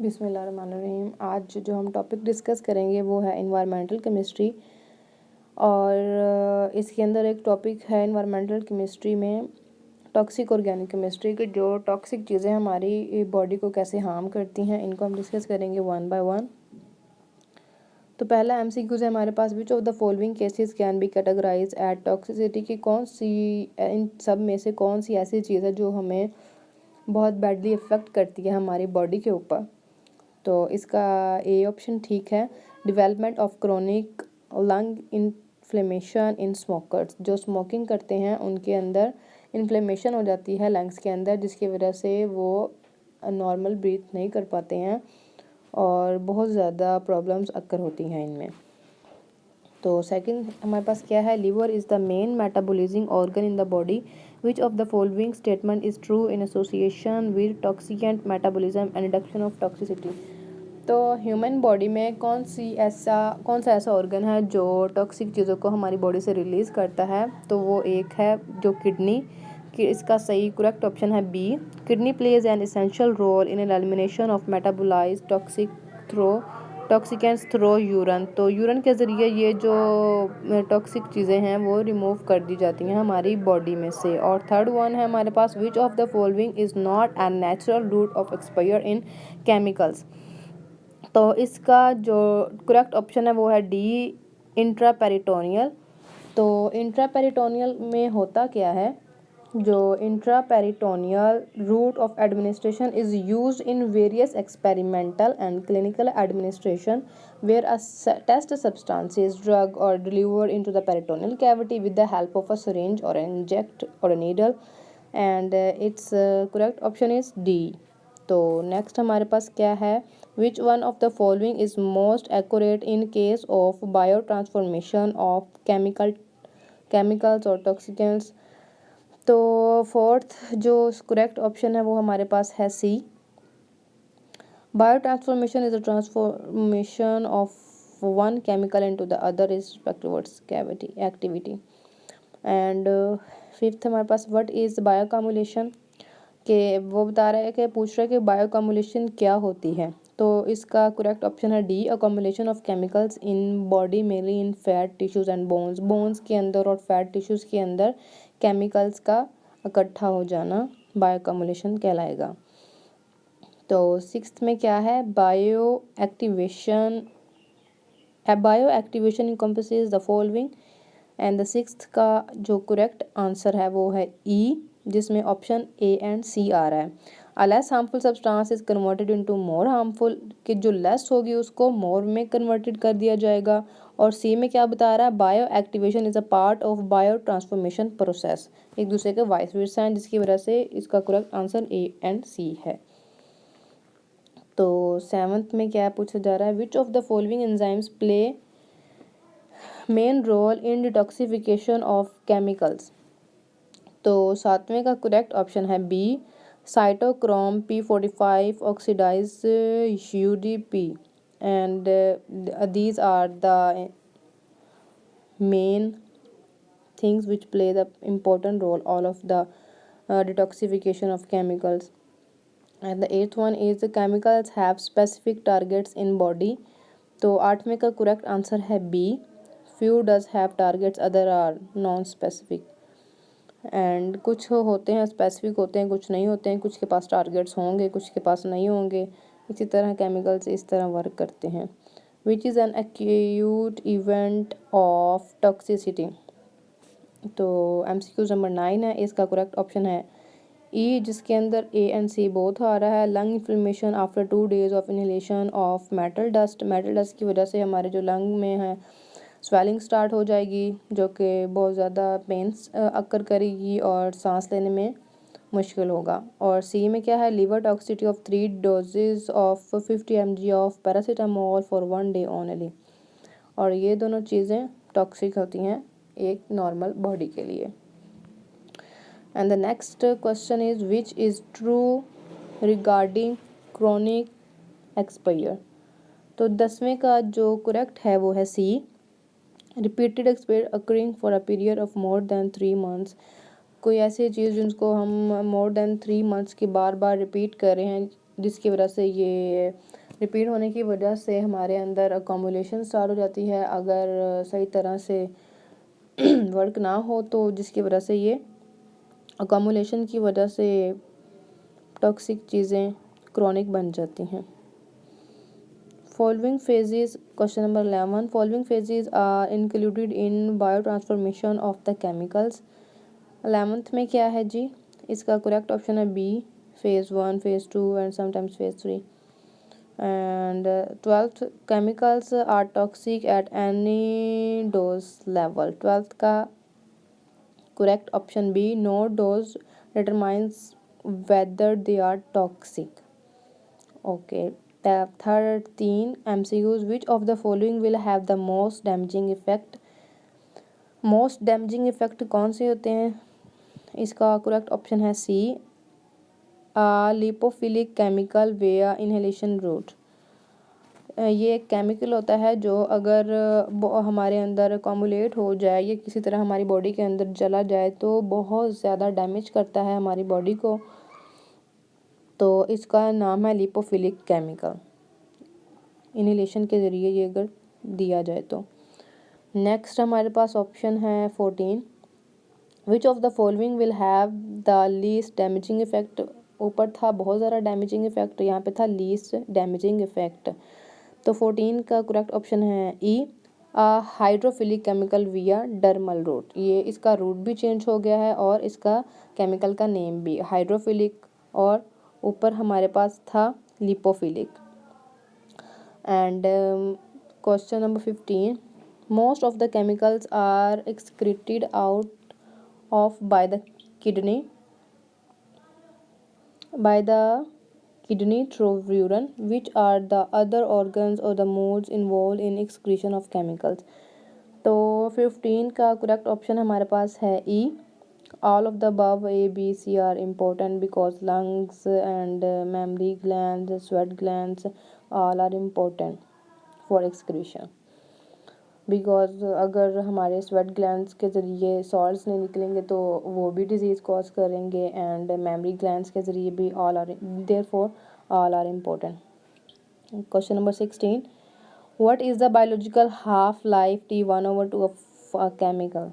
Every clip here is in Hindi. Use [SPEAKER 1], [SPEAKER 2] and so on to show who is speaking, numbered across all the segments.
[SPEAKER 1] बिस्मिल्लाहिर्रहमानिर्रहीम। आज जो हम टॉपिक डिस्कस करेंगे वो है इन्वायरमेंटल केमिस्ट्री। और इसके अंदर एक टॉपिक है इन्वायरमेंटल केमिस्ट्री में टॉक्सिक ऑर्गेनिक केमिस्ट्री के जो टॉक्सिक चीज़ें हमारी बॉडी को कैसे हार्म करती हैं, इनको हम डिस्कस करेंगे वन बाय वन। तो पहला एमसीक्यूज है हमारे पास, which of the following cases can be categorise at toxicity, की कौन सी इन सब में से कौन सी ऐसी चीज़ है जो हमें बहुत बैडली इफ़ेक्ट करती है हमारी बॉडी के ऊपर। तो इसका ए ऑप्शन ठीक है, development of chronic lung inflammation in smokers. जो स्मोकिंग करते हैं उनके अंदर इन्फ्लेमेशन हो जाती है लंग्स के अंदर, जिसकी वजह से वो नॉर्मल ब्रीथ नहीं कर पाते हैं और बहुत ज़्यादा प्रॉब्लम्स अक्कर होती हैं इनमें। तो सेकंड हमारे पास क्या है, liver is the main metabolising organ in the body, which of the following statement is true in association with toxicant metabolism and reduction of toxicity. तो ह्यूमन बॉडी में कौन सा ऐसा ऑर्गन है जो टॉक्सिक चीज़ों को हमारी बॉडी से रिलीज़ करता है, तो वो एक है जो किडनी। कि इसका सही करेक्ट ऑप्शन है B, kidney plays an essential role in elimination of metabolise toxicants through urine. तो यूरन के ज़रिए ये जो टॉक्सिक चीज़ें हैं वो रिमूव कर दी जाती हैं हमारी बॉडी में से। और थर्ड वन है हमारे पास, which of the following is not an natural route of exposure in chemicals. तो इसका जो करेक्ट ऑप्शन है वो है डी, इंट्रापेरिटोनियल। तो इंट्रापेरिटोनियल में होता क्या है, जो intraperitoneal route of administration is used in various experimental and clinical administration where a test substances drug are delivered into the peritoneal cavity with the help of a syringe or inject or a needle, and its correct option is D। तो नेक्स्ट हमारे पास क्या है, which one of the following is most accurate in case of bio transformation of chemicals और टॉक्सिकेंट्स। तो फोर्थ जो करेक्ट ऑप्शन है वो हमारे पास है C, bio transformation is a transformation of one chemical into the other is towards cavity activity. And fifth हमारे पास व्हाट इज बायोकम्युलेशन, के वो बता रहा है कि पूछ रहा है कि बायोकम्युलेशन क्या होती है। तो इसका करेक्ट ऑप्शन है D, accumulation of chemicals in body mainly in fat tissues and bones के अंदर और फैट टिश्यूज के अंदर केमिकल्स का इकट्ठा हो जाना बायोकम्युलेशन कहलाएगा। तो सिक्स्थ में क्या है, bio activation encompasses the following, and the sixth का जो करेक्ट आंसर है वो है ई, जिसमें ऑप्शन ए एंड सी आ रहा है। A less harmful substance is converted into more harmful, कि जो लेस होगी उसको मोर में कन्वर्टेड कर दिया जाएगा। और सी में क्या बता रहा है, bio activation is a part of bio transformation process, एक दूसरे के वाइस वर्सा हैं, जिसकी वजह से इसका correct answer A and C है। तो सेवंथ में क्या पूछा जा रहा है, which of the following enzymes play main role in detoxification of chemicals. तो सातवें का करेक्ट ऑप्शन है B, cytochrome P45 oxidize UDP, and these are the main things which play the important role all of the detoxification of chemicals. And the eighth one is the chemicals have specific targets in body। तो आठवें का करेक्ट आंसर है B, few does have targets, other are non specific। And कुछ होते हैं स्पेसिफिक होते हैं, कुछ नहीं होते हैं, कुछ के पास टारगेट्स होंगे, कुछ के पास नहीं होंगे। इसी तरह केमिकल्स इस तरह वर्क करते हैं। Which is an acute event of toxicity. तो MCQ नंबर 9 है, इसका करेक्ट ऑप्शन है ई, जिसके अंदर ए एंड सी बोथ आ रहा है। Lung inflammation after 2 days of inhalation of metal dust की वजह से हमारे जो लंग में है स्वेलिंग स्टार्ट हो जाएगी, जो कि बहुत ज़्यादा पेन्स अक्कर करेगी और सांस लेने में मुश्किल होगा। और सी में क्या है, liver toxicity of 3 doses of 50 mg of paracetamol for 1 day only. और ये दोनों चीज़ें टॉक्सिक होती हैं एक नॉर्मल बॉडी के लिए। And the next question is, which is true regarding chronic exposure. तो 10वें का जो करेक्ट है वो है C, repeated exposure occurring for a period of more than 3 months। कोई ऐसी चीज़ जिसको हम मोर देन 3 months की बार बार रिपीट कर रहे हैं, जिसकी वजह से ये रिपीट होने की वजह से हमारे अंदर अकोमोलेशन स्टार्ट हो जाती है अगर सही तरह से वर्क ना हो, तो जिसकी वजह से ये अकोमोलेशन की वजह से टॉक्सिक चीज़ें क्रॉनिक बन जाती हैं। Following phases, question number 11, following phases are included in biotransformation of the chemicals। 11th में क्या है जी, इसका करेक्ट ऑप्शन है B, phase 1, phase 2 and sometimes phase 3। and 12th, chemicals are toxic at any dose level। 12th का correct option B, no dose determines whether they are toxic। Okay, 13 MCQs, which of the following will have the most damaging effect। Most damaging effect कौन से होते हैं, इसका करेक्ट ऑप्शन है सी, लिपोफिलिक केमिकल वेया इनहेलेशन रूट। ये एक केमिकल होता है जो अगर हमारे अंदर अकोमुलेट हो जाए या किसी तरह हमारी बॉडी के अंदर चला जाए तो बहुत ज़्यादा डैमेज करता है हमारी बॉडी को, तो इसका नाम है लिपोफिलिक केमिकल। इनहेलेशन के ज़रिए ये अगर दिया जाए तो। नेक्स्ट हमारे पास ऑप्शन है 14, विच of the following will have the least damaging effect. ऊपर था बहुत ज़्यादा डैमेजिंग इफेक्ट, यहाँ पे था लीस्ट डैमेजिंग इफेक्ट। तो 14 का करेक्ट ऑप्शन है ई, हाइड्रोफिलिक केमिकल विया डर्मल रूट। ये इसका रूट भी चेंज हो गया है और इसका केमिकल का नेम भी हाइड्रोफिलिक, और ऊपर हमारे पास था lipophilic. And question number 15, most of the chemicals are excreted out of by the kidney through urine, which are the other organs or the modes involved in excretion of chemicals। तो 15 का करेक्ट ऑप्शन हमारे पास है ई, all of the above A, B, C are important because lungs and mammary glands, sweat glands all are important for excretion। Because अगर हमारे स्वेट ग्लैंड्स के ज़रिए सॉल्ट्स नहीं निकलेंगे तो वो भी डिजीज़ कॉज करेंगे, एंड मेमरी ग्लैंड्स के ज़रिए भी all are therefore all are important. Question number 16, what is the biological half life T1/2 of a chemical.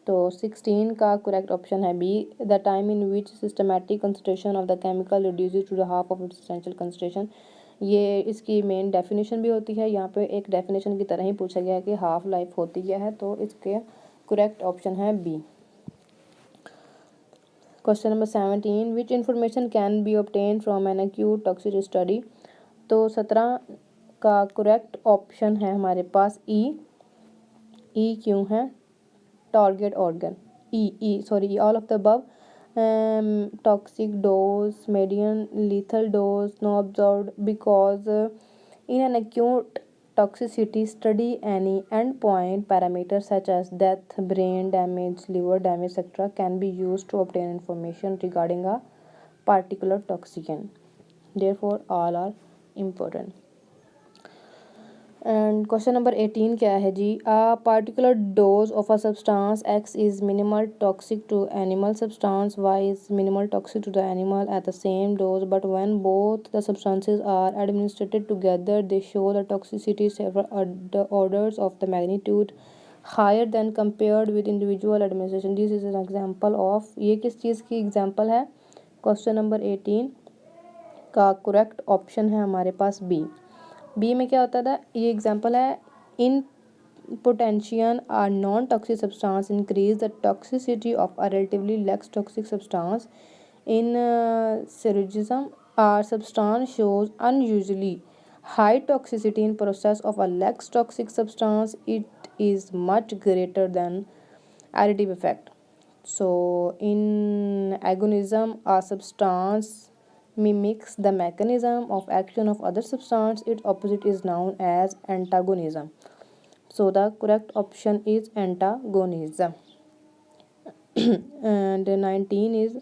[SPEAKER 1] तो 16 का करेक्ट ऑप्शन है B, the time in which systematic concentration of the chemical reduces to the half of its essential concentration. ये इसकी मेन डेफिनेशन भी होती है, यहाँ पे एक डेफिनेशन की तरह ही पूछा गया है कि हाफ लाइफ होती क्या है, तो इसके करेक्ट ऑप्शन है B. Question number 17, which information can be obtain from an acute toxicity study. तो 17 का करेक्ट ऑप्शन है हमारे पास ई, ई क्यों है, target organ, E all of the above, toxic dose, median lethal dose, no observed, because in an acute toxicity study any endpoint parameters such as death, brain damage, liver damage, etc. can be used to obtain information regarding a particular toxin, therefore all are important। And question number 18 क्या है जी, a particular dose of a substance X is minimal toxic to animal, substance Y is minimal toxic to the animal at the same dose, but when both the substances are administered together they show the toxicity several orders of the magnitude higher than compared with individual administration. This is an example of, ये किस चीज़ की एग्जाम्पल है, क्वेश्चन नंबर 18 का करेक्ट ऑप्शन है हमारे पास बी। बी में क्या होता था, ये एग्जांपल है, in potentiation or non toxic substance increase the toxicity of a relatively less toxic substance, in synergism or substance shows unusually high toxicity in process of a less toxic substance, it is much greater than additive effect। So in agonism a substance mimics the mechanism of action of other substance, its opposite is known as antagonism। So the correct option is antagonism। and 19 is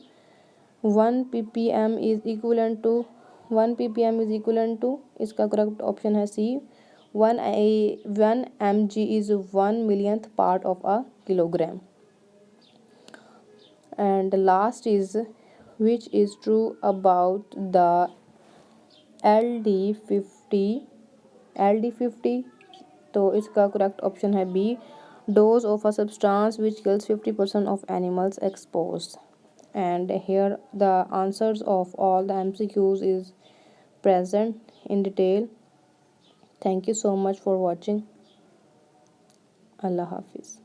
[SPEAKER 1] 1 ppm is equivalent to 1 ppm is equivalent to, इसका correct option है C, 1 mg is 1 millionth part of a kilogram। and last is which is true about the LD50 तो इसका करेक्ट ऑप्शन है B, dose of a substance which kills 50% of animals exposed. And here the answers of all the MCQs is present in detail. Thank you so much for watching. Allah Hafiz.